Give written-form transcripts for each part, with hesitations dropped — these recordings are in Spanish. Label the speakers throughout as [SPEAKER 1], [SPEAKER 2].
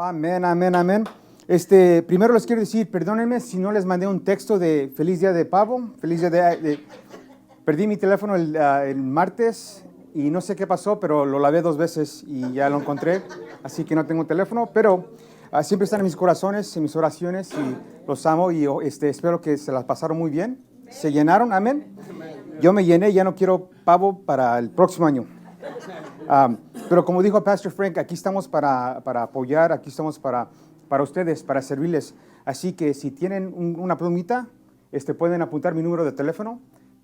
[SPEAKER 1] Amén, amén, amén. Primero les quiero decir, perdónenme si no les mandé un texto de feliz día de pavo, feliz día Perdí mi teléfono el martes y no sé qué pasó, pero lo lavé 2 veces y ya lo encontré, así que no tengo teléfono, pero siempre están en mis corazones, en mis oraciones y los amo y espero que se las pasaron muy bien. ¿Se llenaron? Amén. Yo me llené, ya no quiero pavo para el próximo año. Pero como dijo Pastor Frank, aquí estamos para apoyar, aquí estamos para ustedes, para servirles. Así que si tienen una plumita, pueden apuntar mi número de teléfono,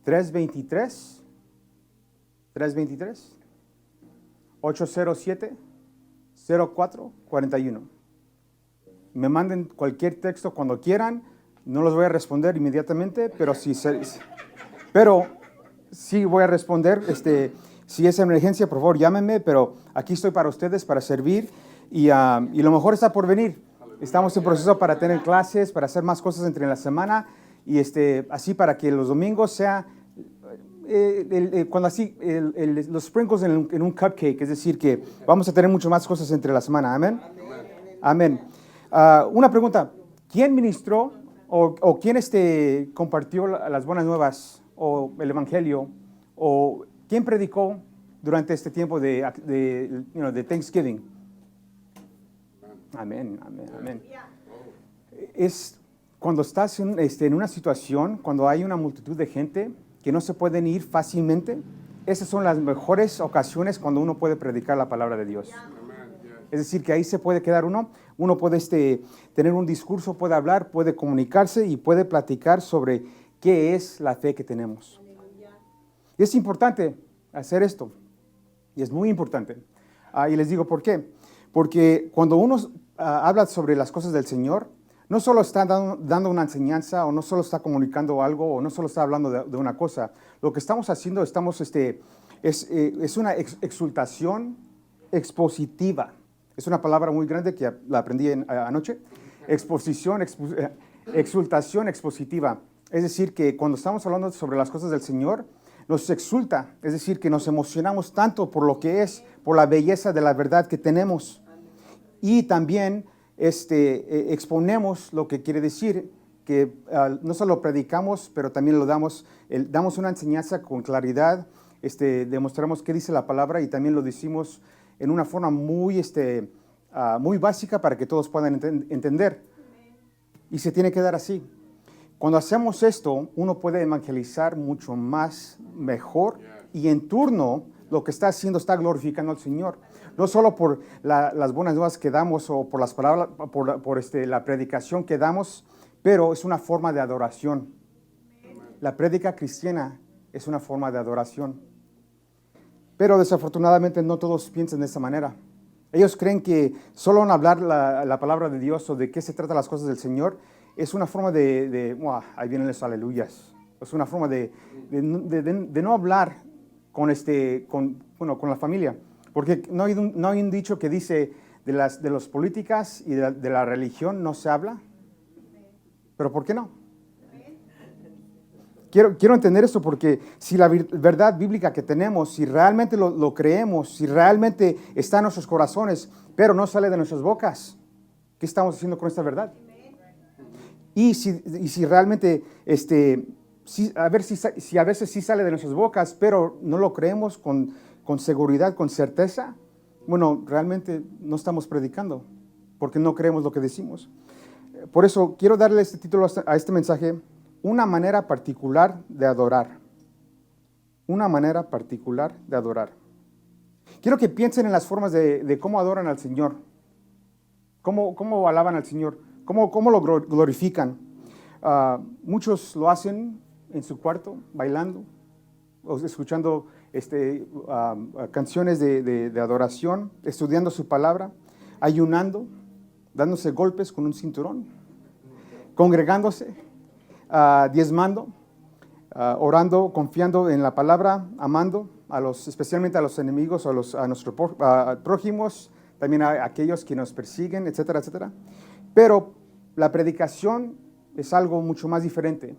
[SPEAKER 1] 323-807-0441. Me manden cualquier texto cuando quieran, no los voy a responder inmediatamente, pero sí voy a responder. Si es emergencia, por favor, llámenme, pero aquí estoy para ustedes, para servir, y lo mejor está por venir. Estamos en proceso para tener clases, para hacer más cosas entre la semana, y así para que los domingos sea, los sprinkles en un cupcake, es decir, que vamos a tener mucho más cosas entre la semana. Amén. Amén. Una pregunta, ¿quién ministró o quién compartió las buenas nuevas o el evangelio o quién predicó durante este tiempo de Thanksgiving? Amén, amén, amén. Es cuando estás en una situación, cuando hay una multitud de gente que no se pueden ir fácilmente, esas son las mejores ocasiones cuando uno puede predicar la palabra de Dios. Es decir, que ahí se puede quedar uno puede tener un discurso, puede hablar, puede comunicarse y puede platicar sobre qué es la fe que tenemos. Y es importante hacer esto, y es muy importante. Y les digo por qué. Porque cuando uno habla sobre las cosas del Señor, no solo está dando una enseñanza, o no solo está comunicando algo, o no solo está hablando de una cosa. Lo que estamos haciendo, es una exultación expositiva. Es una palabra muy grande que la aprendí anoche. Exultación expositiva. Es decir, que cuando estamos hablando sobre las cosas del Señor, nos exulta, es decir, que nos emocionamos tanto por lo que es, por la belleza de la verdad que tenemos. Y también exponemos lo que quiere decir, que no solo predicamos, pero también damos una enseñanza con claridad, demostramos qué dice la palabra y también lo decimos en una forma muy básica para que todos puedan entender. Y se tiene que dar así. Cuando hacemos esto, uno puede evangelizar mucho más, mejor, y en turno lo que está haciendo está glorificando al Señor. No solo por las buenas nuevas que damos o por las palabras, por la predicación que damos, pero es una forma de adoración. La prédica cristiana es una forma de adoración. Pero desafortunadamente no todos piensan de esa manera. Ellos creen que solo en hablar la palabra de Dios o de qué se tratan las cosas del Señor es una forma ahí vienen los aleluyas. Es una forma de no hablar con la familia. Porque no hay un dicho que dice de los políticas y de la religión no se habla. ¿Pero por qué no? Quiero entender esto porque si la verdad bíblica que tenemos, si realmente lo creemos, si realmente está en nuestros corazones, pero no sale de nuestras bocas, ¿qué estamos haciendo con esta verdad? Y si realmente, a veces sí sale de nuestras bocas, pero no lo creemos con seguridad, con certeza, bueno, realmente no estamos predicando, porque no creemos lo que decimos. Por eso quiero darle este título a este mensaje, una manera particular de adorar. Una manera particular de adorar. Quiero que piensen en las formas de cómo adoran al Señor, cómo alaban al Señor, cómo lo glorifican. Muchos lo hacen en su cuarto, bailando, o escuchando canciones de adoración, estudiando su palabra, ayunando, dándose golpes con un cinturón, congregándose, diezmando, orando, confiando en la palabra, amando especialmente a los enemigos, a nuestros prójimos, también a aquellos que nos persiguen, etcétera, etcétera. Pero la predicación es algo mucho más diferente.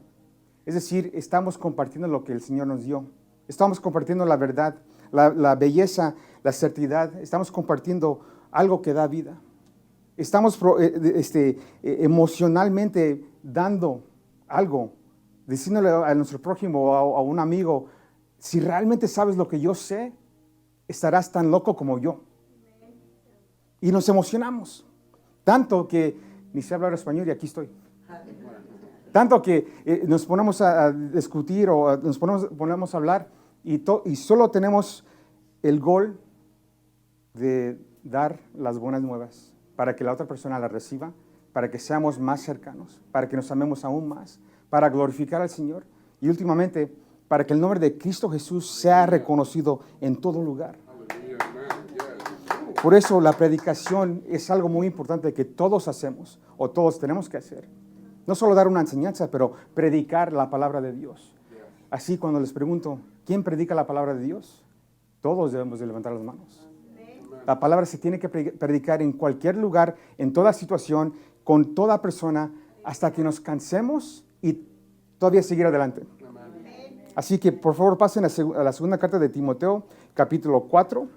[SPEAKER 1] Es decir, estamos compartiendo lo que el Señor nos dio. Estamos compartiendo la verdad, la belleza, la certidumbre. Estamos compartiendo algo que da vida. estamos emocionalmente dando algo, diciéndole a nuestro prójimo o a un amigo, si realmente sabes lo que yo sé, estarás tan loco como yo. Y nos emocionamos, tanto que ni sé hablar español y aquí estoy. Tanto que nos ponemos a discutir o nos ponemos a hablar y solo tenemos el gol de dar las buenas nuevas para que la otra persona la reciba, para que seamos más cercanos, para que nos amemos aún más, para glorificar al Señor y últimamente para que el nombre de Cristo Jesús sea reconocido en todo lugar. Por eso la predicación es algo muy importante que todos hacemos o todos tenemos que hacer. No solo dar una enseñanza, pero predicar la palabra de Dios. Así cuando les pregunto, ¿quién predica la palabra de Dios? Todos debemos de levantar las manos. La palabra se tiene que predicar en cualquier lugar, en toda situación, con toda persona, hasta que nos cansemos y todavía seguir adelante. Así que por favor pasen a la segunda carta de Timoteo, capítulo 4.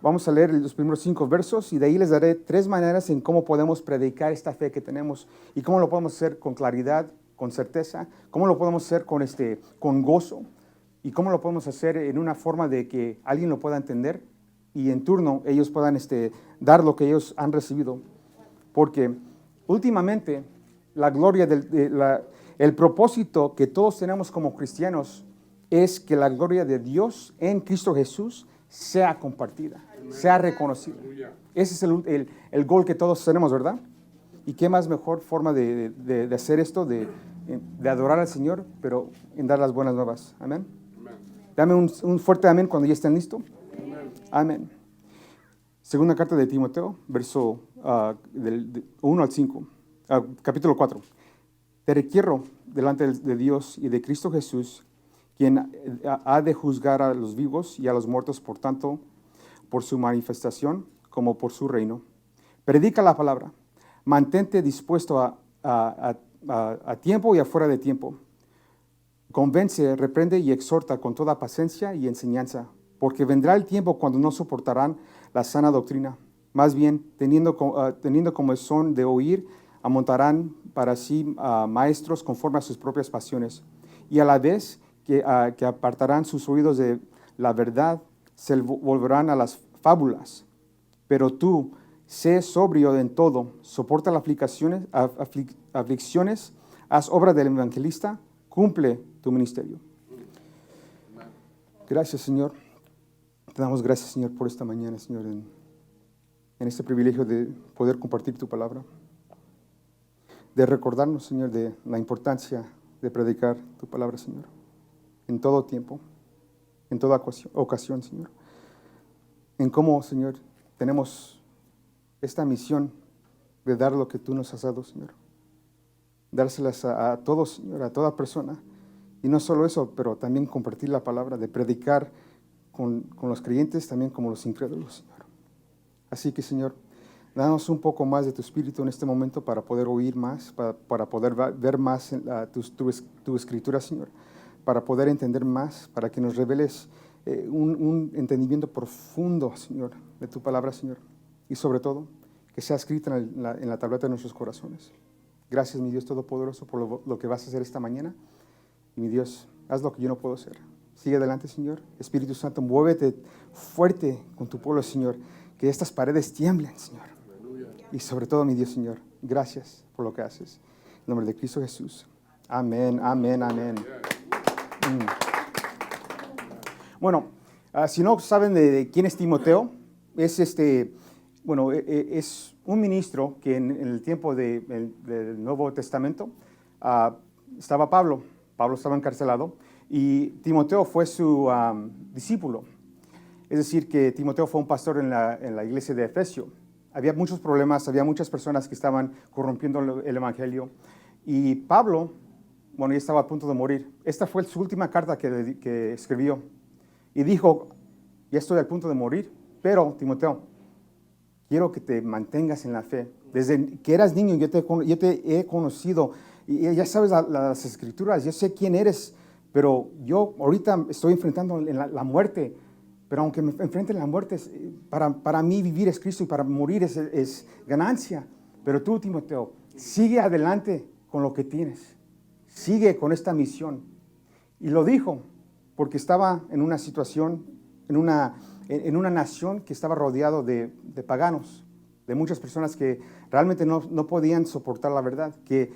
[SPEAKER 1] Vamos a leer los primeros 5 versos y de ahí les daré 3 maneras en cómo podemos predicar esta fe que tenemos y cómo lo podemos hacer con claridad, con certeza, cómo lo podemos hacer con gozo y cómo lo podemos hacer en una forma de que alguien lo pueda entender y en turno ellos puedan dar lo que ellos han recibido. Porque últimamente la gloria, el propósito que todos tenemos como cristianos es que la gloria de Dios en Cristo Jesús sea compartida, sea reconocida. Ese es el gol que todos tenemos, ¿verdad? ¿Y qué más mejor forma de hacer esto, de adorar al Señor, pero en dar las buenas nuevas? Amén. Dame un fuerte amén cuando ya estén listos. Amén. Segunda carta de Timoteo, verso 1 al 5, capítulo 4. Te requiero delante de Dios y de Cristo Jesús, quien ha de juzgar a los vivos y a los muertos, por tanto, por su manifestación como por su reino. Predica la palabra, mantente dispuesto a tiempo y afuera de tiempo. Convence, reprende y exhorta con toda paciencia y enseñanza, porque vendrá el tiempo cuando no soportarán la sana doctrina. Más bien, teniendo como son de oír, amontarán para sí maestros conforme a sus propias pasiones, y a la vez que apartarán sus oídos de la verdad, se volverán a las fábulas. Pero tú, sé sobrio en todo, soporta las aflicciones, haz obra del evangelista, cumple tu ministerio. Gracias, Señor. Te damos gracias, Señor, por esta mañana, Señor, en este privilegio de poder compartir tu palabra, de recordarnos, Señor, de la importancia de predicar tu palabra, Señor, en todo tiempo, en toda ocasión, Señor. En cómo, Señor, tenemos esta misión de dar lo que tú nos has dado, Señor. Dárselas a todos, Señor, a toda persona. Y no solo eso, pero también compartir la palabra, de predicar con los creyentes, también como los incrédulos, Señor. Así que, Señor, danos un poco más de tu espíritu en este momento para poder oír más, para poder ver más tu escritura, Señor, para poder entender más, para que nos reveles un entendimiento profundo, Señor, de tu palabra, Señor. Y sobre todo, que sea escrita en la tableta de nuestros corazones. Gracias, mi Dios Todopoderoso, por lo que vas a hacer esta mañana. Y mi Dios, haz lo que yo no puedo hacer. Sigue adelante, Señor. Espíritu Santo, muévete fuerte con tu pueblo, Señor. Que estas paredes tiemblen, Señor. Y sobre todo, mi Dios, Señor, gracias por lo que haces. En nombre de Cristo Jesús. Amén, amén, amén. Bueno, si no saben de quién es Timoteo, es es un ministro que en el tiempo del Nuevo Testamento estaba Pablo. Pablo estaba encarcelado y Timoteo fue su discípulo. Es decir, que Timoteo fue un pastor en la iglesia de Efesio. Había muchos problemas, había muchas personas que estaban corrompiendo el evangelio. Y Pablo, ya estaba a punto de morir. Esta fue su última carta que escribió. Y dijo, ya estoy al punto de morir, pero Timoteo, quiero que te mantengas en la fe. Desde que eras niño yo te he conocido. Y ya sabes las escrituras, yo sé quién eres, pero yo ahorita estoy enfrentando la muerte. pero aunque me enfrente a la muerte, para mí vivir es Cristo y para morir es ganancia. Pero tú, Timoteo, sigue adelante con lo que tienes. Sigue con esta misión. Y lo dijo porque estaba en una situación, en una nación que estaba rodeado de paganos, de muchas personas que realmente no podían soportar la verdad, que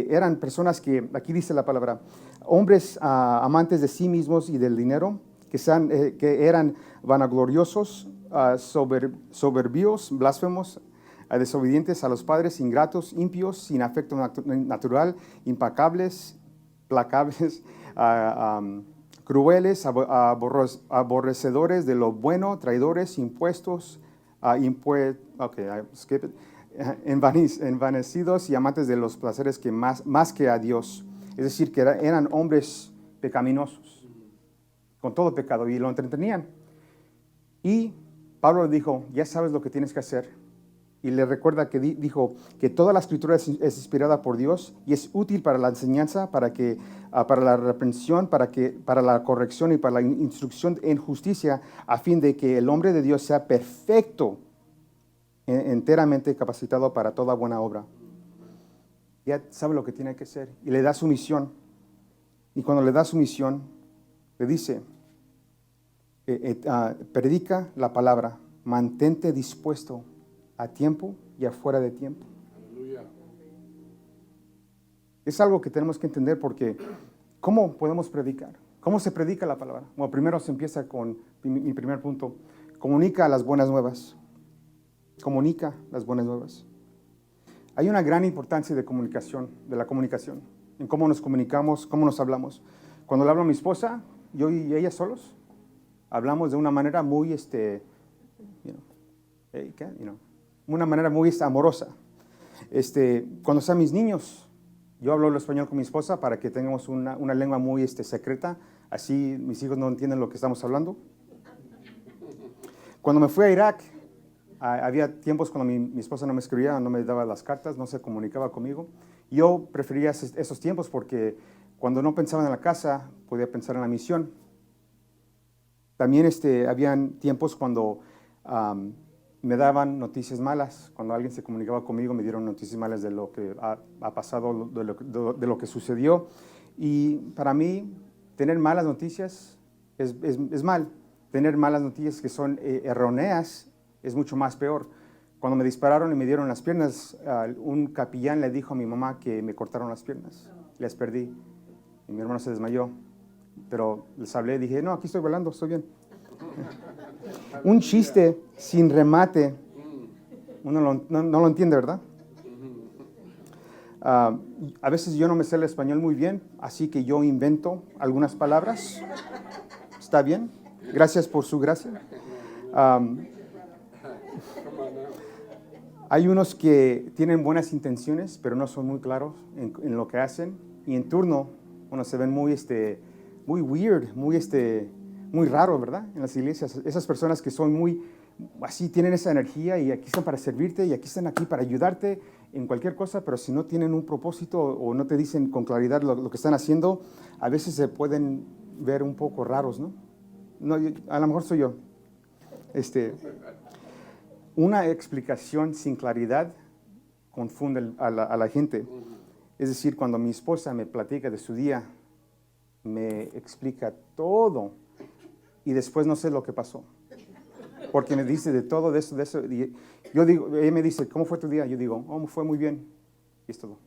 [SPEAKER 1] eran personas que, aquí dice la palabra, hombres amantes de sí mismos y del dinero, que eran vanagloriosos, soberbios, blasfemos, desobedientes a los padres, ingratos, impios, sin afecto natural, implacables, crueles, aborrecedores de lo bueno, traidores, envanecidos y amantes de los placeres que más que a Dios. Es decir, que eran hombres pecaminosos, con todo pecado, y lo entretenían. Y Pablo le dijo, ya sabes lo que tienes que hacer. Y le recuerda que dijo que toda la escritura es inspirada por Dios y es útil para la enseñanza, para la reprensión, para la corrección y para la instrucción en justicia, a fin de que el hombre de Dios sea perfecto, enteramente capacitado para toda buena obra. Ya sabe lo que tiene que hacer y le da su misión. Y cuando le da su misión, le dice, predica la palabra, mantente dispuesto a tiempo y afuera de tiempo. Aleluya. Es algo que tenemos que entender porque ¿cómo podemos predicar? ¿Cómo se predica la palabra? Bueno, primero se empieza con mi primer punto. Comunica las buenas nuevas. Comunica las buenas nuevas. Hay una gran importancia de la comunicación, en cómo nos comunicamos, cómo nos hablamos. Cuando le hablo a mi esposa, yo y ella solos, hablamos de una manera muy, una manera muy amorosa. Cuando sean mis niños, yo hablo el español con mi esposa para que tengamos una lengua muy secreta, así mis hijos no entienden lo que estamos hablando. Cuando me fui a Irak, había tiempos cuando mi esposa no me escribía, no me daba las cartas, no se comunicaba conmigo. Yo prefería esos tiempos porque cuando no pensaba en la casa, podía pensar en la misión. También habían tiempos cuando me daban noticias malas. Cuando alguien se comunicaba conmigo, me dieron noticias malas de lo que ha pasado, de lo que sucedió. Y para mí, tener malas noticias es mal. Tener malas noticias que son erróneas es mucho más peor. Cuando me dispararon y me dieron las piernas, un capellán le dijo a mi mamá que me cortaron las piernas. Les perdí. Y mi hermano se desmayó. Pero les hablé y dije, no, aquí estoy bailando, estoy bien. Un chiste sin remate, uno no lo entiende, ¿verdad? A veces yo no me sé el español muy bien, así que yo invento algunas palabras. ¿Está bien? Gracias por su gracia. Hay unos que tienen buenas intenciones, pero no son muy claros en lo que hacen. Y en turno, se ven muy weird, muy raro, ¿verdad? En las iglesias. Esas personas que son así, tienen esa energía y aquí están para servirte y aquí están aquí para ayudarte en cualquier cosa, pero si no tienen un propósito o no te dicen con claridad lo que están haciendo, a veces se pueden ver un poco raros, ¿no? A lo mejor soy yo. Una explicación sin claridad confunde a la gente. Es decir, cuando mi esposa me platica de su día, me explica todo y después no sé lo que pasó. Porque me dice de todo, de eso. Y yo digo, ella me dice, ¿cómo fue tu día? Yo digo, fue muy bien. Y es todo.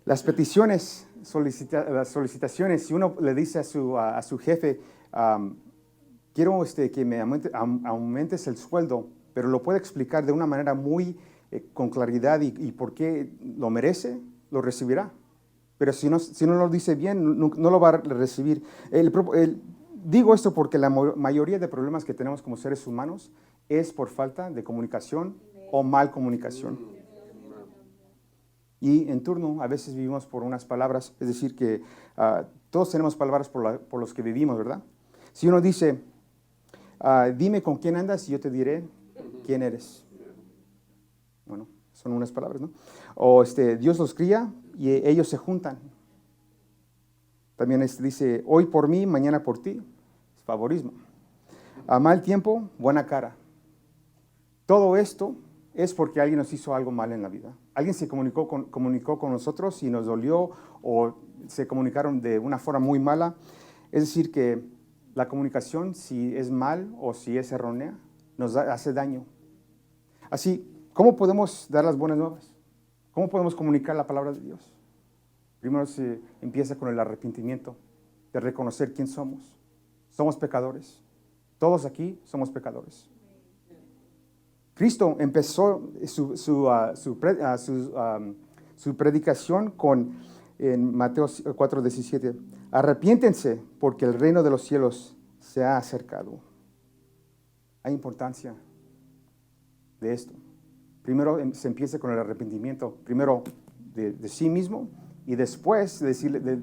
[SPEAKER 1] Las peticiones, las solicitaciones, si uno le dice a su jefe, quiero que me aumentes el sueldo, pero lo puede explicar de una manera muy con claridad y por qué lo merece, lo recibirá. Pero si no lo dice bien, no lo va a recibir. Digo esto porque la mayoría de problemas que tenemos como seres humanos es por falta de comunicación o mal comunicación. Y en turno, a veces vivimos por unas palabras, es decir, que todos tenemos palabras por los que vivimos, ¿verdad? Si uno dice, dime con quién andas y yo te diré quién eres. Bueno, son unas palabras, ¿no? O Dios los cría y ellos se juntan. También dice, hoy por mí, mañana por ti. Es favorismo. A mal tiempo, buena cara. Todo esto es porque alguien nos hizo algo mal en la vida. Alguien se comunicó con nosotros y nos dolió o se comunicaron de una forma muy mala. Es decir, que la comunicación, si es mal o si es errónea, nos hace daño. Así, ¿cómo podemos dar las buenas nuevas? ¿Cómo podemos comunicar la palabra de Dios? Primero se empieza con el arrepentimiento, de reconocer quién somos. Somos pecadores. Todos aquí somos pecadores. Cristo empezó su predicación en Mateo 4:17. Arrepiéntense porque el reino de los cielos se ha acercado. Hay importancia de esto. Primero se empieza con el arrepentimiento, primero de sí mismo y después de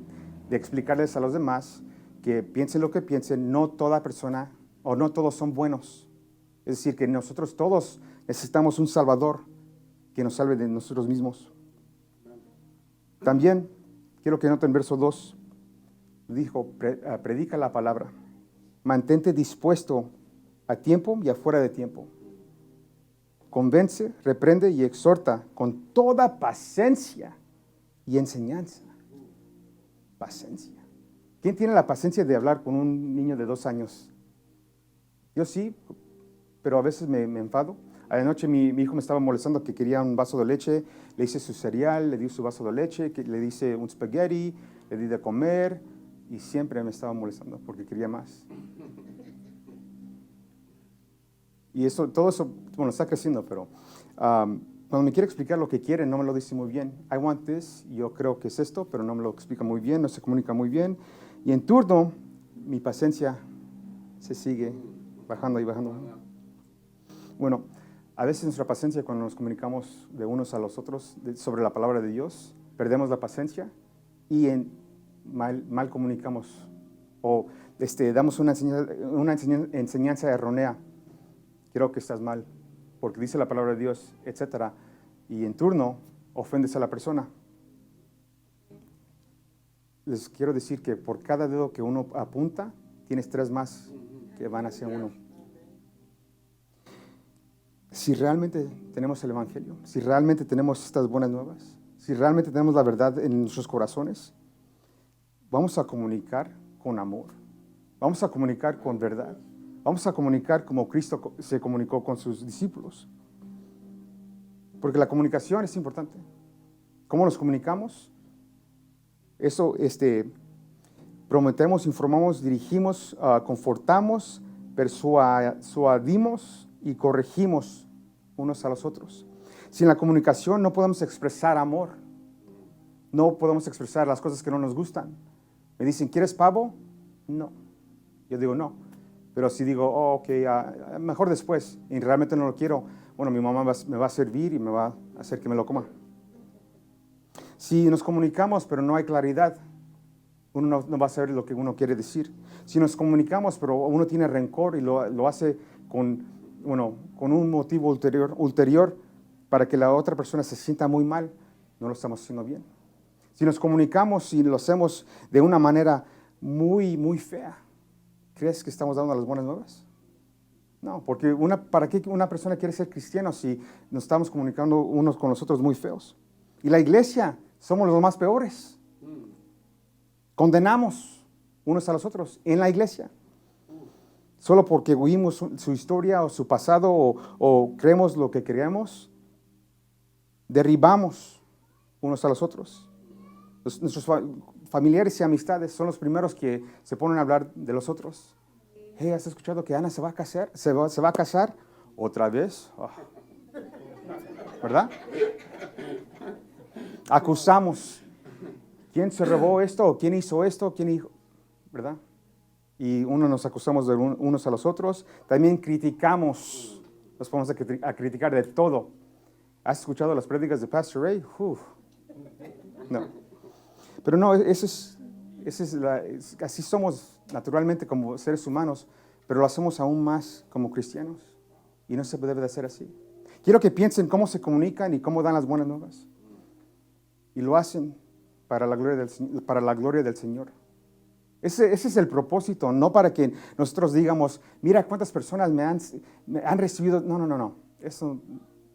[SPEAKER 1] explicarles a los demás que piensen lo que piensen, no toda persona o no todos son buenos. Es decir, que nosotros todos necesitamos un Salvador que nos salve de nosotros mismos. También, quiero que noten verso 2, dijo, predica la palabra, mantente dispuesto a tiempo y afuera de tiempo. Convence, reprende y exhorta con toda paciencia y enseñanza. Paciencia. ¿Quién tiene la paciencia de hablar con un niño de 2 años? Yo sí, pero a veces me enfado. Anoche mi hijo me estaba molestando que quería un vaso de leche, le hice su cereal, le di su vaso de leche, le hice un spaghetti, le di de comer y siempre me estaba molestando porque quería más. Y todo eso, bueno, está creciendo, pero cuando me quiere explicar lo que quiere, no me lo dice muy bien. I want this, yo creo que es esto, pero no me lo explica muy bien, no se comunica muy bien. Y en turno, mi paciencia se sigue bajando y bajando. Bueno, a veces nuestra paciencia cuando nos comunicamos de unos a los otros sobre la palabra de Dios, perdemos la paciencia y mal comunicamos o damos una enseñanza errónea. Creo que estás mal, porque dice la palabra de Dios, etc. Y en turno ofendes a la persona. Les quiero decir que por cada dedo que uno apunta, tienes 3 más que van hacia uno. Si realmente tenemos el Evangelio, si realmente tenemos estas buenas nuevas, si realmente tenemos la verdad en nuestros corazones, vamos a comunicar con amor, vamos a comunicar con verdad, vamos a comunicar como Cristo se comunicó con sus discípulos. Porque la comunicación es importante. ¿Cómo nos comunicamos? Eso, prometemos, informamos, dirigimos, confortamos, persuadimos y corregimos unos a los otros. Sin la comunicación no podemos expresar amor. No podemos expresar las cosas que no nos gustan. Me dicen, ¿quieres pavo? No. Yo digo, no. Pero si digo, ok, mejor después, y realmente no lo quiero, bueno, mi mamá me va a servir y me va a hacer que me lo coma. Si nos comunicamos pero no hay claridad, uno no va a saber lo que uno quiere decir. Si nos comunicamos pero uno tiene rencor y lo hace con un motivo ulterior para que la otra persona se sienta muy mal, no lo estamos haciendo bien. Si nos comunicamos y lo hacemos de una manera muy, muy fea, ¿crees que estamos dando las buenas nuevas? No, porque ¿para qué una persona quiere ser cristiano si nos estamos comunicando unos con los otros muy feos? Y la iglesia, somos los más peores. Condenamos unos a los otros en la iglesia. Solo porque oímos su historia o su pasado o creemos lo que creemos, derribamos unos a los otros. Nuestros familiares y amistades son los primeros que se ponen a hablar de los otros. Hey, ¿has escuchado que Ana se va a casar? ¿Se va a casar? ¿Otra vez? Oh. ¿Verdad? Acusamos. ¿Quién se robó esto? ¿O quién hizo esto? ¿Quién hizo? ¿Verdad? Y nos acusamos de unos a los otros. También criticamos. Nos ponemos a criticar de todo. ¿Has escuchado las prédicas de Pastor Ray? No. Pero no, así somos naturalmente como seres humanos, pero lo hacemos aún más como cristianos. Y no se debe de hacer así. Quiero que piensen cómo se comunican y cómo dan las buenas nuevas. Y lo hacen para la gloria del Señor. Ese es el propósito, no para que nosotros digamos, mira cuántas personas me han recibido. No, no, no, no. Eso,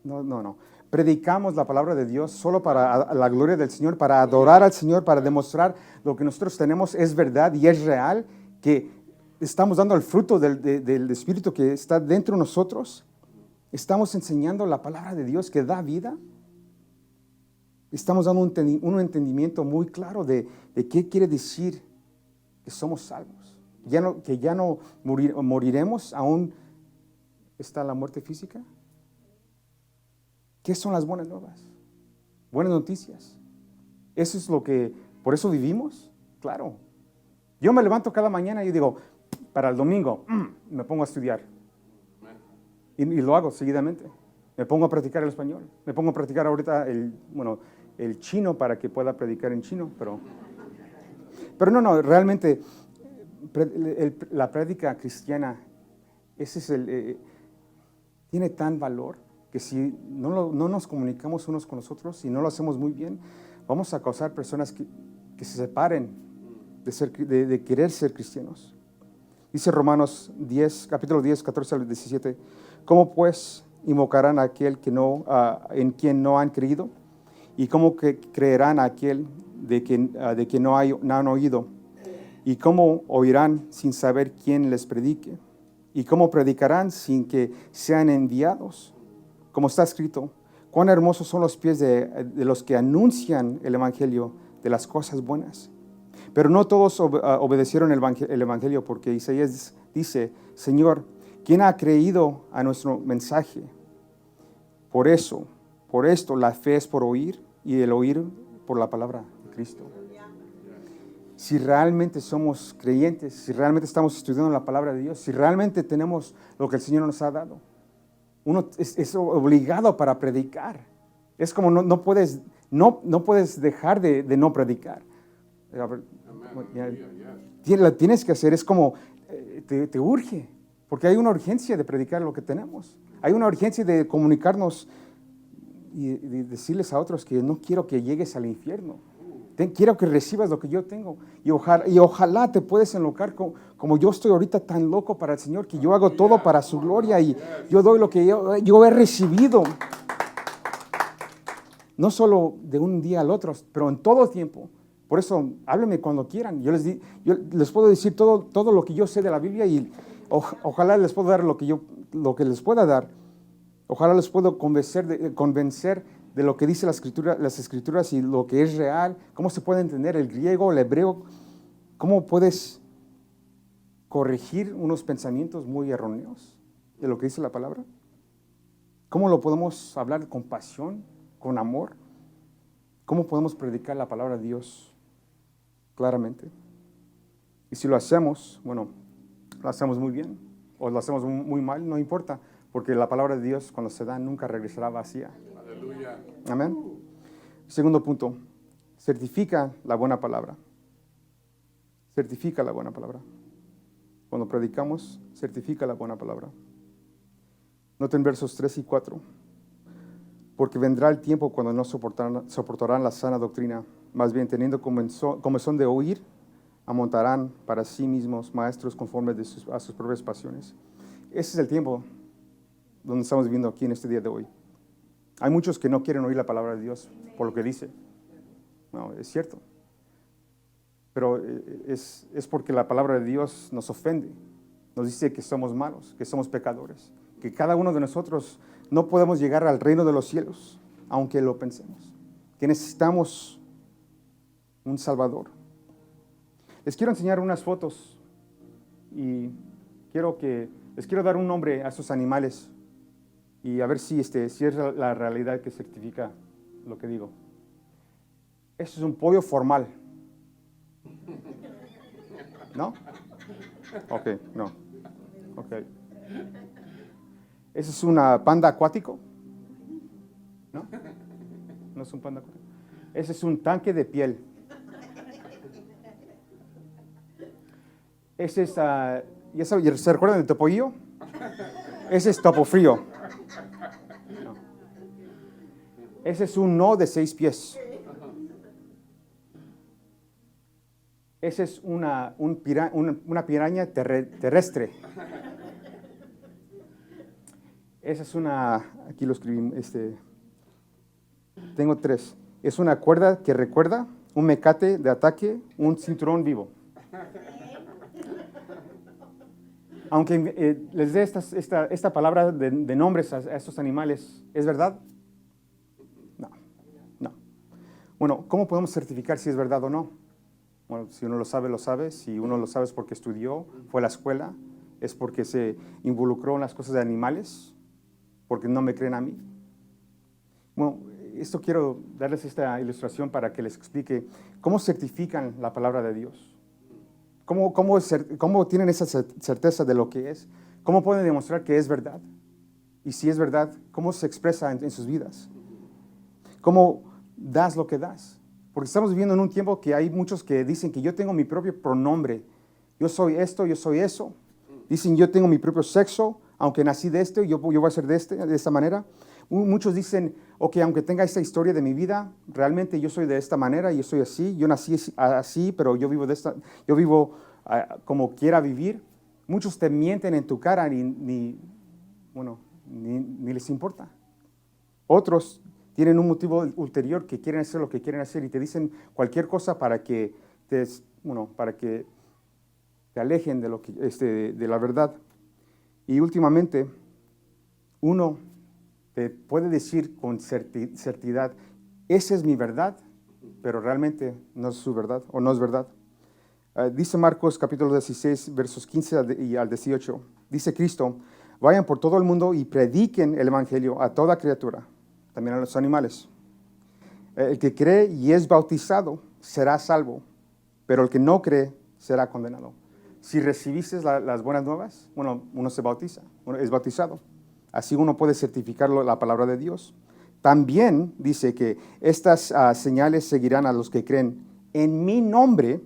[SPEAKER 1] no, no, no. Predicamos la palabra de Dios solo para la gloria del Señor, para adorar al Señor, para demostrar lo que nosotros tenemos es verdad y es real, que estamos dando el fruto del Espíritu que está dentro de nosotros. Estamos enseñando la palabra de Dios que da vida. Estamos dando un entendimiento muy claro de qué quiere decir que somos salvos. Que ya no moriremos, aún está la muerte física. ¿Qué son las buenas nuevas? Buenas noticias. Eso es por eso vivimos, claro. Yo me levanto cada mañana y digo, para el domingo, me pongo a estudiar. Y lo hago seguidamente. Me pongo a practicar el español. Me pongo a practicar ahorita el chino para que pueda predicar en chino. Pero no, realmente la prédica cristiana, tiene tan valor que si no nos comunicamos unos con los otros y no lo hacemos muy bien, vamos a causar personas que se separen de querer ser cristianos. Dice Romanos 10, capítulo 10, 14 al 17, ¿cómo pues invocarán a aquel en quien no han creído? ¿Y cómo creerán a aquel de que no han oído? ¿Y cómo oirán sin saber quién les predique? ¿Y cómo predicarán sin que sean enviados? Como está escrito, cuán hermosos son los pies de los que anuncian el evangelio de las cosas buenas. Pero no todos obedecieron el evangelio, porque Isaías dice, Señor, ¿quién ha creído a nuestro mensaje? Por esto, la fe es por oír y el oír por la palabra de Cristo. Si realmente somos creyentes, si realmente estamos estudiando la palabra de Dios, si realmente tenemos lo que el Señor nos ha dado, uno es obligado para predicar. Es como no puedes dejar de no predicar. La tienes que hacer, es como te urge, porque hay una urgencia de predicar lo que tenemos. Hay una urgencia de comunicarnos y de decirles a otros que no quiero que llegues al infierno. Quiero que recibas lo que yo tengo. Y ojalá te puedes enlocar como yo estoy ahorita tan loco para el Señor, que yo hago todo para su gloria y yo doy lo que yo he recibido. No solo de un día al otro, pero en todo tiempo. Por eso, háblenme cuando quieran. Yo les puedo decir todo lo que yo sé de la Biblia y ojalá les puedo dar lo que les pueda dar. Ojalá les puedo convencer de lo que dice las escrituras y lo que es real, cómo se puede entender el griego, el hebreo, cómo puedes corregir unos pensamientos muy erróneos de lo que dice la palabra, cómo lo podemos hablar con pasión, con amor, cómo podemos predicar la palabra de Dios claramente. Y si lo hacemos, lo hacemos muy bien o lo hacemos muy mal, no importa, porque la palabra de Dios cuando se da nunca regresará vacía.
[SPEAKER 2] Aleluya.
[SPEAKER 1] Amén. Segundo punto, certifica la buena palabra. Certifica la buena palabra. Cuando predicamos, certifica la buena palabra. Noten versos 3 y 4. Porque vendrá el tiempo cuando no soportarán la sana doctrina, más bien teniendo comezón de oír, amontarán para sí mismos maestros conformes a sus propias pasiones. Ese es el tiempo donde estamos viviendo aquí en este día de hoy. Hay muchos que no quieren oír la palabra de Dios por lo que dice. No, es cierto. Pero es porque la palabra de Dios nos ofende. Nos dice que somos malos, que somos pecadores, que cada uno de nosotros no podemos llegar al reino de los cielos, aunque lo pensemos, que necesitamos un Salvador. Les quiero enseñar unas fotos y les quiero dar un nombre a esos animales y a ver si es la realidad que certifica lo que digo. Este es un pollo formal. ¿No? Ok, no. Ok. ¿Ese es un panda acuático? ¿No? No es un panda acuático. Ese es un tanque de piel. Ese es, ¿se recuerdan del topollillo? Ese es topo frío. No. Ese es un no de 6 pies. Esa es una piraña terrestre. Esa es aquí lo escribí, tengo 3. Es una cuerda que recuerda, un mecate de ataque, un cinturón vivo. Aunque les dé esta palabra de nombres a estos animales, ¿es verdad? No. Bueno, ¿cómo podemos certificar si es verdad o no? Bueno, si uno lo sabe, lo sabe. Si uno lo sabe es porque estudió, fue a la escuela, es porque se involucró en las cosas de animales, porque no me creen a mí. Bueno, esto quiero darles esta ilustración para que les explique cómo certifican la palabra de Dios. ¿Cómo tienen esa certeza de lo que es? ¿Cómo pueden demostrar que es verdad? Y si es verdad, ¿cómo se expresa en sus vidas? ¿Cómo das lo que das? Porque estamos viviendo en un tiempo que hay muchos que dicen que yo tengo mi propio pronombre. Yo soy esto, yo soy eso. Dicen yo tengo mi propio sexo, aunque nací de esto, yo voy a ser de esta manera. Muchos dicen, ok, aunque tenga esta historia de mi vida, realmente yo soy de esta manera, yo soy así, yo nací así, pero yo vivo como quiera vivir. Muchos te mienten en tu cara ni les importa. Otros tienen un motivo ulterior que quieren hacer lo que quieren hacer y te dicen cualquier cosa para que te alejen de la verdad. Y últimamente, uno te puede decir con certidad, esa es mi verdad, pero realmente no es su verdad o no es verdad. Dice Marcos capítulo 16, versos 15 al 18, dice Cristo, vayan por todo el mundo y prediquen el evangelio a toda criatura, también a los animales. El que cree y es bautizado será salvo, pero el que no cree será condenado. Si recibiste las buenas nuevas, uno se bautiza, uno es bautizado. Así uno puede certificar la palabra de Dios. También dice que estas señales seguirán a los que creen. En mi nombre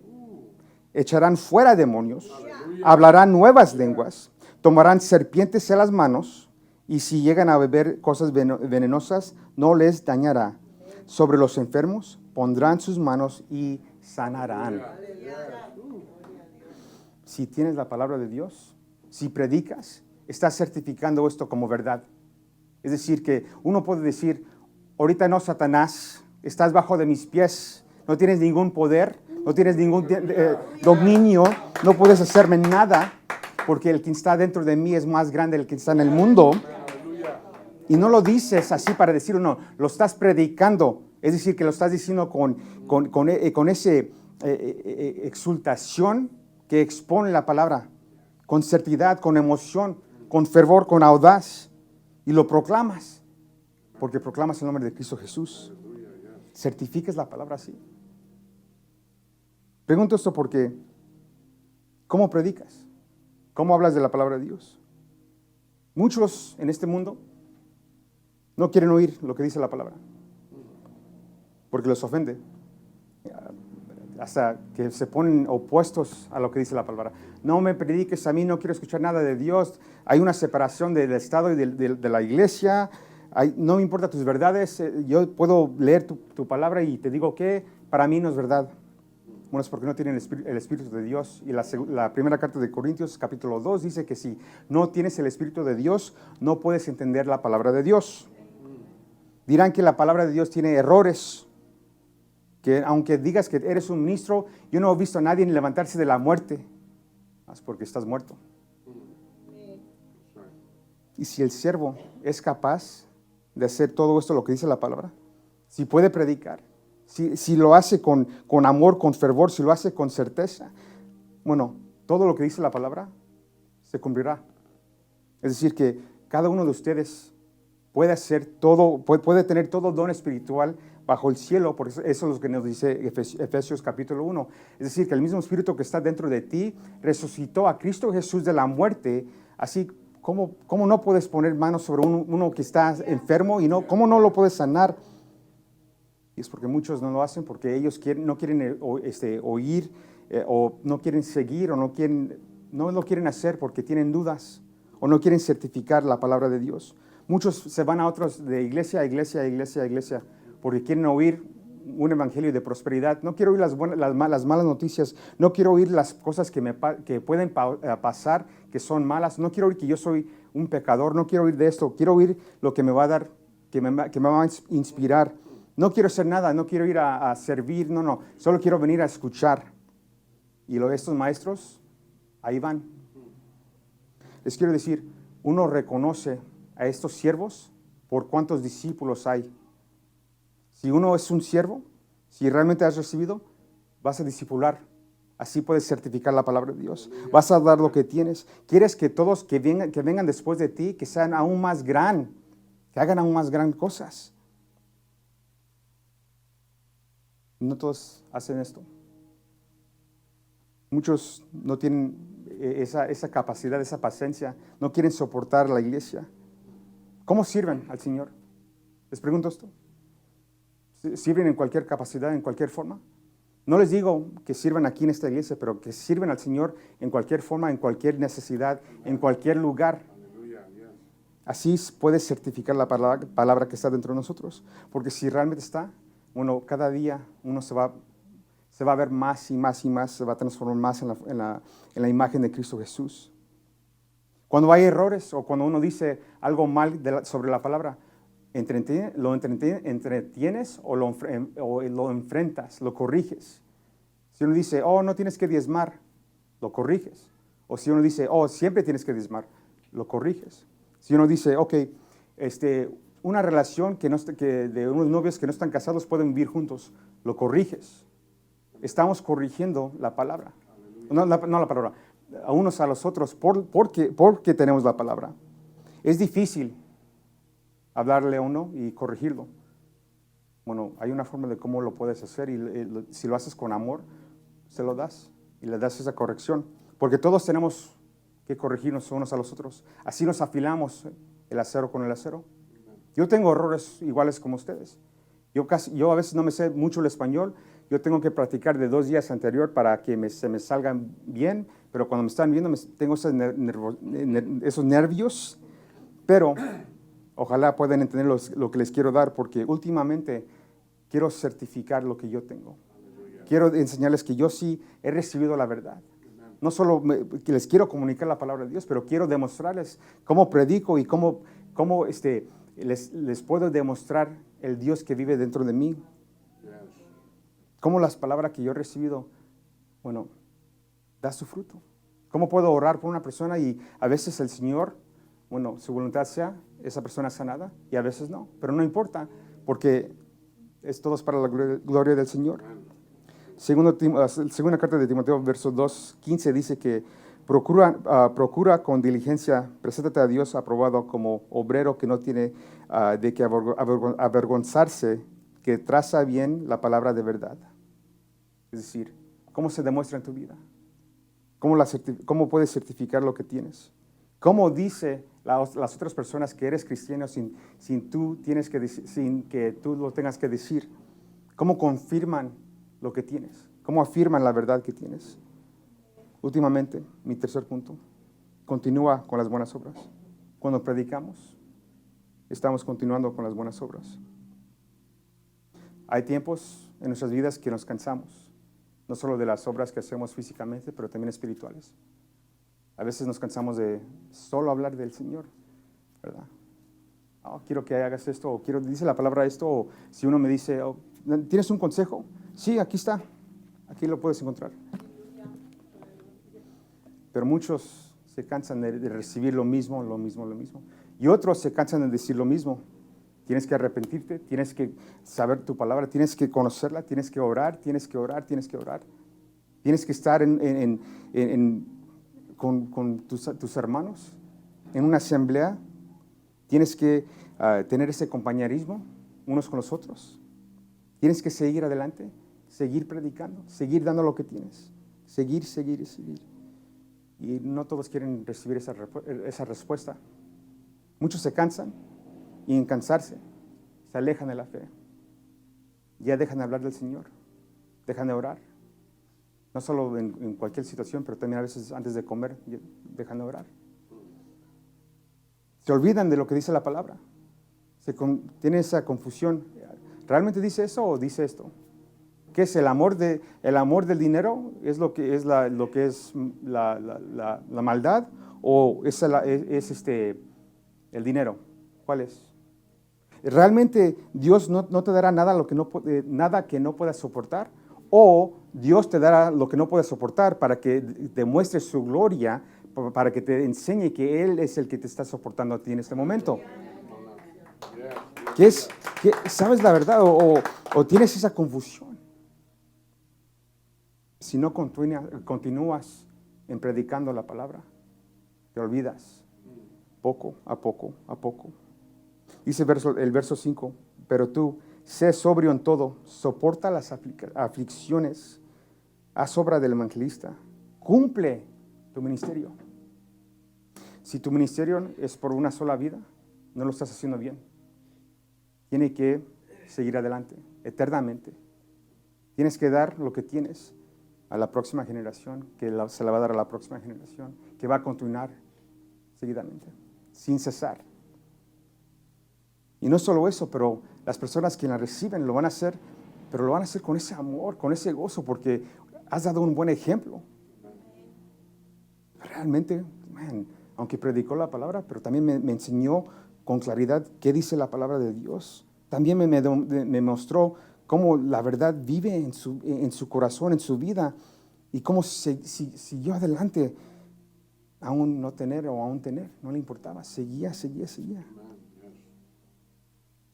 [SPEAKER 1] echarán fuera demonios, hablarán nuevas lenguas, tomarán serpientes en las manos, y si llegan a beber cosas venenosas, no les dañará. Sobre los enfermos pondrán sus manos y sanarán. Si tienes la palabra de Dios, si predicas, estás certificando esto como verdad. Es decir, que uno puede decir, ahorita no, Satanás, estás bajo de mis pies, no tienes ningún poder, no tienes ningún dominio, no puedes hacerme nada, porque el que está dentro de mí es más grande del que está en el mundo. Y no lo dices así para decirlo, no, lo estás predicando, es decir, que lo estás diciendo con esa exultación que expone la palabra, con certidad, con emoción, con fervor, con audaz, y lo proclamas, porque proclamas el nombre de Cristo Jesús. Certificas la palabra así. Pregunto esto porque, ¿cómo predicas? ¿Cómo hablas de la palabra de Dios? Muchos en este mundo no quieren oír lo que dice la palabra, porque los ofende, hasta que se ponen opuestos a lo que dice la palabra. No me prediques a mí, no quiero escuchar nada de Dios. Hay una separación del Estado y de la iglesia. No me importan tus verdades. Yo puedo leer tu palabra y te digo que para mí no es verdad. Bueno, es porque no tienen el Espíritu de Dios. Y la primera carta de Corintios, capítulo 2, dice que si no tienes el Espíritu de Dios, no puedes entender la palabra de Dios. Dirán que la palabra de Dios tiene errores, que aunque digas que eres un ministro, yo no he visto a nadie levantarse de la muerte, es porque estás muerto. Y si el siervo es capaz de hacer todo esto, lo que dice la palabra, si puede predicar, si lo hace con amor, con fervor, si lo hace con certeza, bueno, todo lo que dice la palabra se cumplirá. Es decir, que cada uno de ustedes puede hacer todo, puede tener todo don espiritual bajo el cielo, por eso es lo que nos dice Efesios capítulo 1. Es decir, que el mismo Espíritu que está dentro de ti resucitó a Cristo Jesús de la muerte. Así, ¿cómo no puedes poner manos sobre uno que está enfermo y cómo no lo puedes sanar? Y es porque muchos no lo hacen porque ellos no quieren oír o no quieren seguir o no lo quieren hacer porque tienen dudas o no quieren certificar la palabra de Dios. Muchos se van a otros de iglesia a iglesia a iglesia a iglesia porque quieren oír un evangelio de prosperidad. No quiero oír las malas noticias. No quiero oír las cosas que pueden pasar, que son malas. No quiero oír que yo soy un pecador. No quiero oír de esto. Quiero oír lo que me va a dar, que me va a inspirar. No quiero hacer nada. No quiero ir a servir. No. Solo quiero venir a escuchar. Y estos maestros, ahí van. Les quiero decir, uno reconoce a estos siervos por cuántos discípulos hay. Si uno es un siervo, si realmente has recibido, vas a discipular. Así puedes certificar la palabra de Dios. Vas a dar lo que tienes. Quieres que todos que vengan después de ti, que sean aún más gran, que hagan aún más gran cosas. No todos hacen esto. Muchos no tienen esa capacidad, esa paciencia. No quieren soportar la iglesia. ¿Cómo sirven al Señor? Les pregunto esto. ¿Sirven en cualquier capacidad, en cualquier forma? No les digo que sirvan aquí en esta iglesia, pero que sirven al Señor en cualquier forma, en cualquier necesidad, en cualquier lugar. Así puedes certificar la palabra que está dentro de nosotros. Porque si realmente está, bueno, cada día uno se va a ver más y más y más, se va a transformar más en la imagen de Cristo Jesús. Cuando hay errores o cuando uno dice algo mal sobre la palabra, ¿lo entretienes o lo enfrentas, lo corriges? Si uno dice, no tienes que diezmar, lo corriges. O si uno dice, siempre tienes que diezmar, lo corriges. Si uno dice, una relación que de unos novios que no están casados pueden vivir juntos, lo corriges. Estamos corrigiendo la palabra. No la palabra, a unos a los otros, porque tenemos la palabra. Es difícil hablarle a uno y corregirlo. Bueno, hay una forma de cómo lo puedes hacer y si lo haces con amor, se lo das y le das esa corrección. Porque todos tenemos que corregirnos unos a los otros. Así nos afilamos el acero con el acero. Yo tengo errores iguales como ustedes. Yo a veces no me sé mucho el español. Yo tengo que practicar de 2 días anterior para que se me salgan bien. Pero cuando me están viendo, tengo esos nervios. Pero ojalá puedan entender lo que les quiero dar, porque últimamente quiero certificar lo que yo tengo. Quiero enseñarles que yo sí he recibido la verdad. No solo que les quiero comunicar la palabra de Dios, pero quiero demostrarles cómo predico y cómo les puedo demostrar el Dios que vive dentro de mí. Cómo las palabras que yo he recibido, bueno, da su fruto. Cómo puedo orar por una persona y a veces el Señor, bueno, su voluntad sea esa persona sanada y a veces no, pero no importa porque todo es para la gloria del Señor. Segunda carta de Timoteo, verso 2:15 dice que procura con diligencia, preséntate a Dios aprobado como obrero que no tiene de qué avergonzarse, que traza bien la palabra de verdad. Es decir, ¿cómo se demuestra en tu vida? ¿Cómo puedes certificar lo que tienes? ¿Cómo dice las otras personas que eres cristiano sin que tú lo tengas que decir? ¿Cómo confirman lo que tienes? ¿Cómo afirman la verdad que tienes? Últimamente, mi tercer punto, continúa con las buenas obras. Cuando predicamos, estamos continuando con las buenas obras. Hay tiempos en nuestras vidas que nos cansamos, no solo de las obras que hacemos físicamente, pero también espirituales. A veces nos cansamos de solo hablar del Señor, ¿verdad? Quiero que hagas esto, o dice la palabra esto, o si uno me dice, ¿tienes un consejo? Sí, aquí está, aquí lo puedes encontrar. Pero muchos se cansan de recibir lo mismo. Y otros se cansan de decir lo mismo. Tienes que arrepentirte, tienes que saber tu palabra, tienes que conocerla, tienes que orar. Tienes que estar con tus hermanos en una asamblea. Tienes que tener ese compañerismo unos con los otros. Tienes que seguir adelante, seguir predicando, seguir dando lo que tienes. Seguir. Y no todos quieren recibir esa respuesta. Muchos se cansan y en cansarse se alejan de la fe. Ya dejan de hablar del Señor, dejan de orar. No solo en cualquier situación, pero también a veces antes de comer dejan de orar. Se olvidan de lo que dice la palabra. Tiene esa confusión. ¿Realmente dice eso o dice esto? ¿Qué es el amor del dinero? ¿Es lo que es la maldad? ¿O es el dinero? ¿Cuál es? ¿Realmente Dios no te dará nada que no puedas soportar? ¿O Dios te dará lo que no puedes soportar para que demuestre su gloria, para que te enseñe que Él es el que te está soportando a ti en este momento? ¿Sabes la verdad? ¿O tienes esa confusión? Si no continúas en predicando la palabra, te olvidas poco a poco a poco. Dice el verso 5, pero tú, sé sobrio en todo, soporta las aflicciones, haz obra del evangelista, cumple tu ministerio. Si tu ministerio es por una sola vida, no lo estás haciendo bien. Tiene que seguir adelante, eternamente. Tienes que dar lo que tienes a la próxima generación, que se la va a dar a la próxima generación, que va a continuar seguidamente, sin cesar. Y no solo eso, pero las personas que la reciben lo van a hacer, pero lo van a hacer con ese amor, con ese gozo, porque has dado un buen ejemplo. Realmente, aunque predicó la palabra, pero también me enseñó con claridad qué dice la palabra de Dios. También me mostró cómo la verdad vive en su corazón, en su vida, y cómo siguió adelante, aún no tener o aún tener, no le importaba, seguía.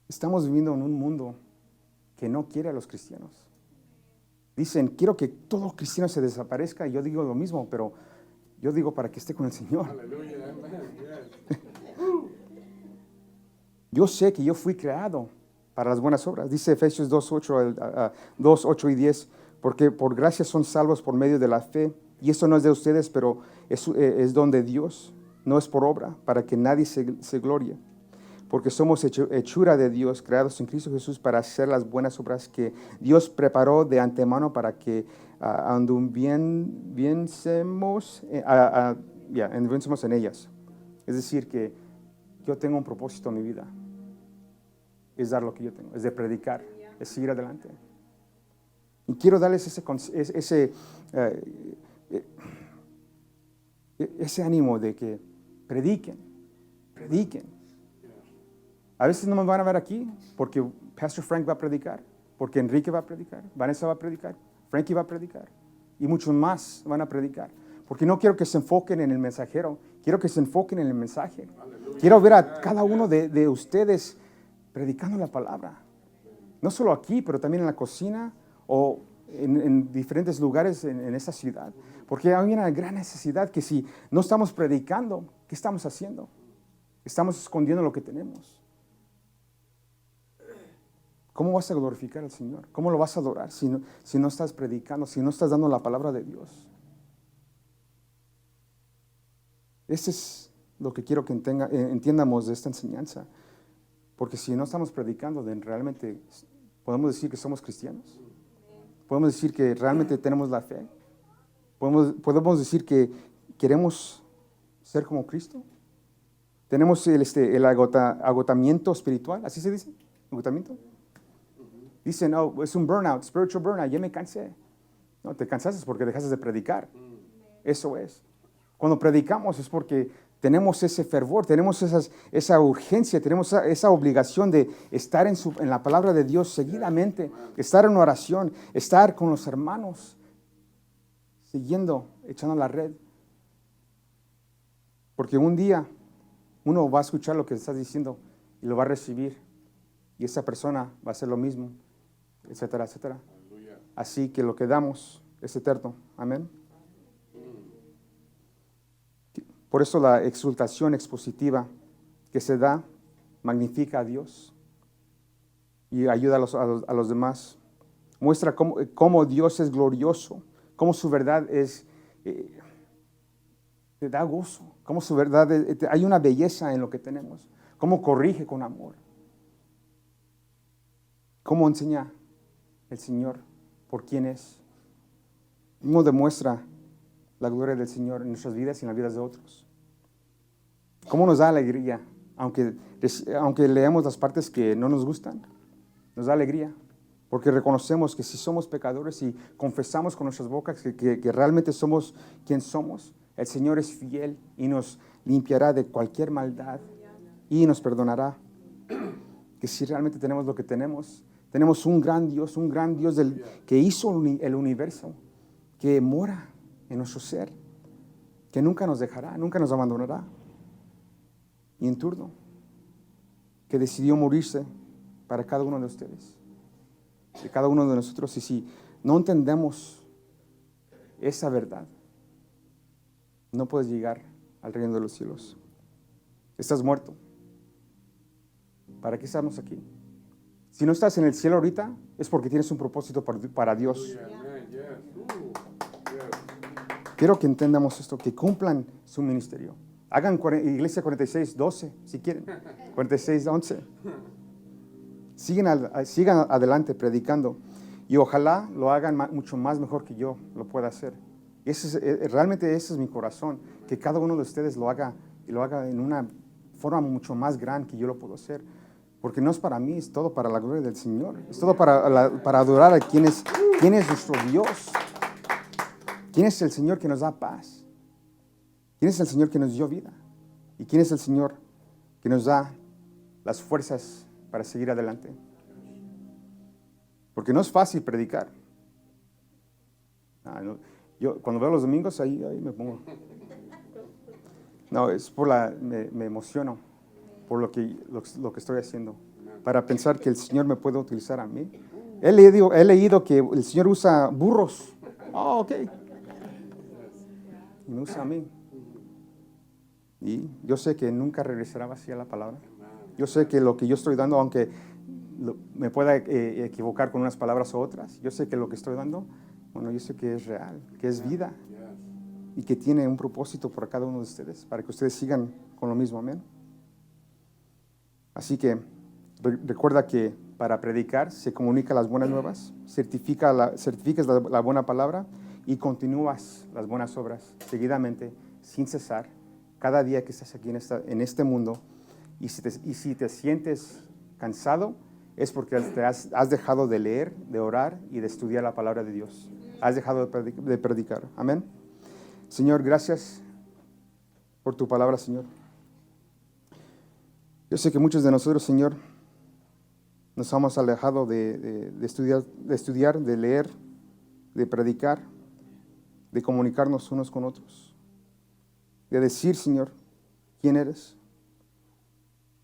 [SPEAKER 1] Estamos viviendo en un mundo que no quiere a los cristianos. Dicen, quiero que todo cristiano se desaparezca, y yo digo lo mismo, pero yo digo para que esté con el Señor. Yo sé que yo fui creado para las buenas obras. Dice Efesios 2, 8 y 10, porque por gracia son salvos por medio de la fe, y esto no es de ustedes, pero es don de Dios, no es por obra, para que nadie se glorie. Porque somos hechura de Dios, creados en Cristo Jesús para hacer las buenas obras que Dios preparó de antemano para que anduviésemos en ellas. Es decir, que yo tengo un propósito en mi vida. Es dar lo que yo tengo, es de predicar, es seguir adelante. Y quiero darles ese ánimo de que prediquen. A veces no me van a ver aquí porque Pastor Frank va a predicar, porque Enrique va a predicar, Vanessa va a predicar, Frankie va a predicar, y muchos más van a predicar. Porque no quiero que se enfoquen en el mensajero, quiero que se enfoquen en el mensaje. Aleluya. Quiero ver a cada uno de ustedes predicando la palabra. No solo aquí, pero también en la cocina o en diferentes lugares en esta ciudad. Porque hay una gran necesidad que si no estamos predicando, ¿qué estamos haciendo? Estamos escondiendo lo que tenemos. ¿Cómo vas a glorificar al Señor? ¿Cómo lo vas a adorar si no estás predicando, si no estás dando la palabra de Dios? Ese es lo que quiero que entiendamos de esta enseñanza. Porque si no estamos predicando, realmente podemos decir que somos cristianos. Podemos decir que realmente tenemos la fe. Podemos decir que queremos ser como Cristo. Tenemos el agotamiento espiritual, ¿así se dice? ¿Agotamiento? Dicen, es un burnout, spiritual burnout, ya me cansé. No, te cansaste porque dejaste de predicar. Eso es. Cuando predicamos es porque tenemos ese fervor, tenemos esa urgencia, tenemos esa obligación de estar en la palabra de Dios seguidamente, estar en oración, estar con los hermanos, siguiendo, echando la red. Porque un día uno va a escuchar lo que estás diciendo y lo va a recibir. Y esa persona va a hacer lo mismo, etcétera, etcétera. Así que lo que damos es eterno. Amén. Por eso la exultación expositiva que se da magnifica a Dios y ayuda a los demás. Muestra cómo Dios es glorioso, cómo su verdad te da gozo, cómo su verdad hay una belleza en lo que tenemos, cómo corrige con amor, cómo enseña el Señor por quién es, cómo demuestra la gloria del Señor en nuestras vidas y en las vidas de otros. ¿Cómo nos da alegría? Aunque leamos las partes que no nos gustan, nos da alegría. Porque reconocemos que si somos pecadores y confesamos con nuestras bocas que realmente somos quien somos, el Señor es fiel y nos limpiará de cualquier maldad y nos perdonará. Que si realmente tenemos lo que tenemos un gran Dios que hizo el universo, que mora en nuestro ser, que nunca nos dejará, nunca nos abandonará. Y en turno, que decidió morirse para cada uno de ustedes, de cada uno de nosotros. Y si no entendemos esa verdad, no puedes llegar al reino de los cielos. Estás muerto. ¿Para qué estamos aquí? Si no estás en el cielo ahorita, es porque tienes un propósito para Dios. Quiero que entendamos esto, que cumplan su ministerio. Hagan Iglesia 46:12, si quieren. 46:11. Sigan adelante predicando. Y ojalá lo hagan mucho más mejor que yo lo pueda hacer. Realmente ese es mi corazón, que cada uno de ustedes lo haga, y lo haga en una forma mucho más grande que yo lo puedo hacer. Porque no es para mí, es todo para la gloria del Señor. Es todo para adorar a quién es nuestro Dios. ¿Quién es el Señor que nos da paz? ¿Quién es el Señor que nos dio vida? ¿Y quién es el Señor que nos da las fuerzas para seguir adelante? Porque no es fácil predicar. Yo cuando veo los domingos, ahí me pongo. No, es me emociono por lo que estoy haciendo, para pensar que el Señor me puede utilizar a mí. He leído que el Señor usa burros. Oh, ok. Y me usa a mí. Y yo sé que nunca regresará vacía la palabra. Yo sé que lo que yo estoy dando, aunque me pueda equivocar con unas palabras u otras, yo sé que lo que estoy dando, yo sé que es real, que es vida. Y que tiene un propósito para cada uno de ustedes, para que ustedes sigan con lo mismo, amén. Así que recuerda que para predicar se comunica las buenas nuevas, certificas la buena palabra y continúas las buenas obras seguidamente, sin cesar, cada día que estás aquí en este mundo. Y si te sientes cansado, es porque te has dejado de leer, de orar y de estudiar la palabra de Dios. Has dejado de predicar. Amén. Señor, gracias por tu palabra, Señor. Yo sé que muchos de nosotros, Señor, nos hemos alejado de estudiar, de leer, de predicar, de comunicarnos unos con otros, de decir, Señor, quién eres,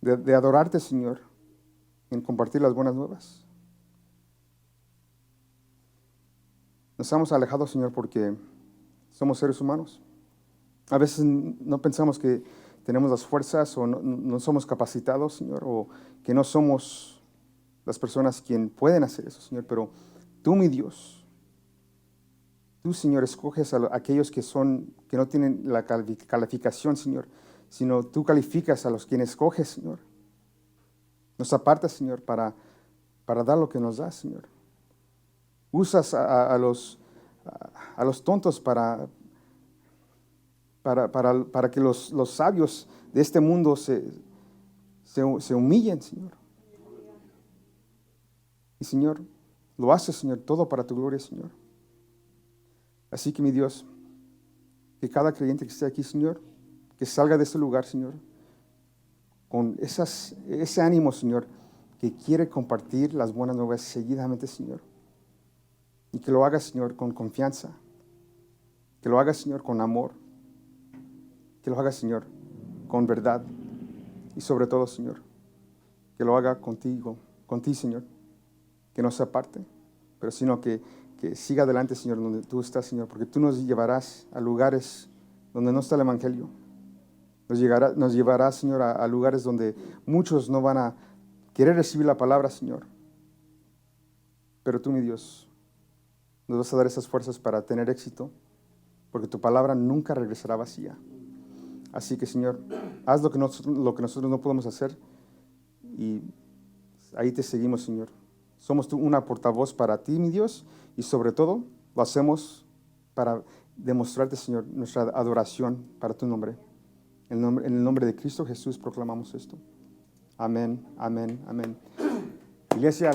[SPEAKER 1] de adorarte, Señor, en compartir las buenas nuevas. Nos hemos alejado, Señor, porque somos seres humanos. A veces no pensamos que tenemos las fuerzas o no somos capacitados, Señor, o que no somos las personas quien pueden hacer eso, Señor. Pero tú, mi Dios, tú, Señor, escoges a aquellos que no tienen la calificación, Señor, sino tú calificas a los quienes escoges, Señor. Nos apartas, Señor, para dar lo que nos das, Señor. Usas a los tontos para que los sabios de este mundo se humillen, Señor. Y, Señor, lo haces, Señor, todo para tu gloria, Señor. Así que, mi Dios, que cada creyente que esté aquí, Señor, que salga de este lugar, Señor, con ese ánimo, Señor, que quiere compartir las buenas nuevas seguidamente, Señor. Y que lo haga, Señor, con confianza. Que lo haga, Señor, con amor. Que lo haga, Señor, con verdad. Y sobre todo, Señor, que lo haga contigo, Señor. Que no se aparte, pero sino que siga adelante, Señor, donde tú estás, Señor. Porque tú nos llevarás a lugares donde no está el Evangelio. Nos llevarás, Señor, a lugares donde muchos no van a querer recibir la palabra, Señor. Pero tú, mi Dios, nos vas a dar esas fuerzas para tener éxito, porque tu palabra nunca regresará vacía. Así que, Señor, haz lo que nosotros no podemos hacer y ahí te seguimos, Señor. Somos una portavoz para ti, mi Dios, y sobre todo lo hacemos para demostrarte, Señor, nuestra adoración para tu nombre. En el nombre de Cristo Jesús proclamamos esto. Amén, amén, amén. Iglesia.